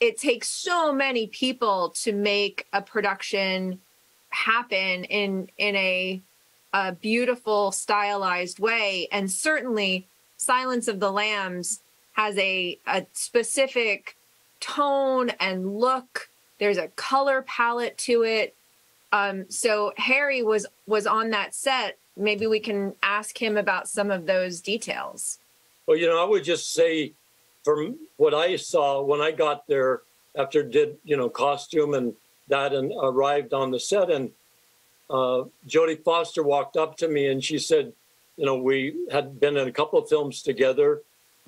it takes so many people to make a production happen in a beautiful, stylized way. And certainly Silence of the Lambs has a specific tone and look. There's a color palette to it. So Harry was on that set. Maybe we can ask him about some of those details. Well, you know, I would just say, from what I saw when I got there, after did, you know, costume and that, and arrived on the set, and Jodie Foster walked up to me and she said, you know, we had been in a couple of films together,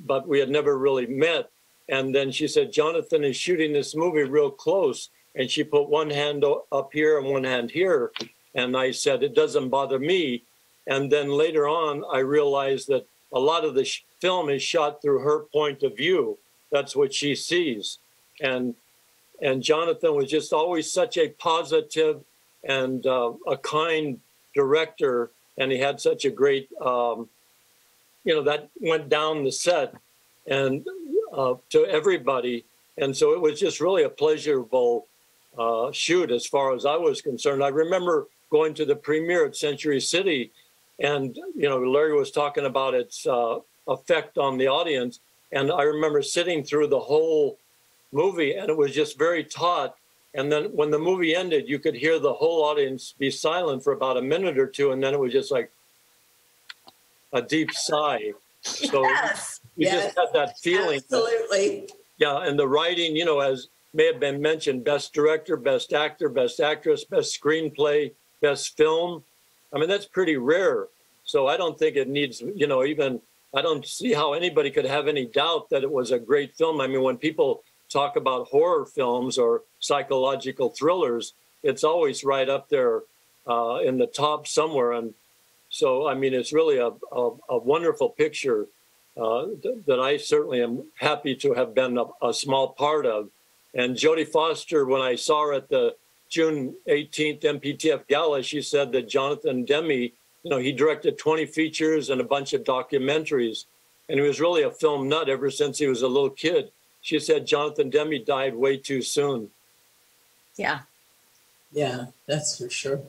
but we had never really met. And then she said, Jonathan is shooting this movie real close. And she put one hand up here and one hand here. And I said, it doesn't bother me. And then later on, I realized that a lot of the film is shot through her point of view. That's what she sees. And Jonathan was just always such a positive and a kind director. And he had such a great, you know, that went down the set and to everybody. And so it was just really a pleasurable shoot as far as I was concerned. I remember going to the premiere at Century City, and, you know, Larry was talking about its effect on the audience. And I remember sitting through the whole movie, and it was just very taut. And then when the movie ended, you could hear the whole audience be silent for about a minute or two. And then it was just like a deep sigh. So Yes. you just had that feeling. Absolutely. Yeah. And the writing, you know, as may have been mentioned, best director, best actor, best actress, best screenplay, best film. I mean, that's pretty rare. So I don't think it needs, you know, even, I don't see how anybody could have any doubt that it was a great film. I mean, when people talk about horror films or psychological thrillers, it's always right up there in the top somewhere. And so, I mean, it's really a wonderful picture that I certainly am happy to have been a small part of. And Jodie Foster, when I saw her at the June 18th MPTF Gala, she said that Jonathan Demme, you know, he directed 20 features and a bunch of documentaries. And he was really a film nut ever since he was a little kid. She said Jonathan Demme died way too soon. Yeah. Yeah, that's for sure.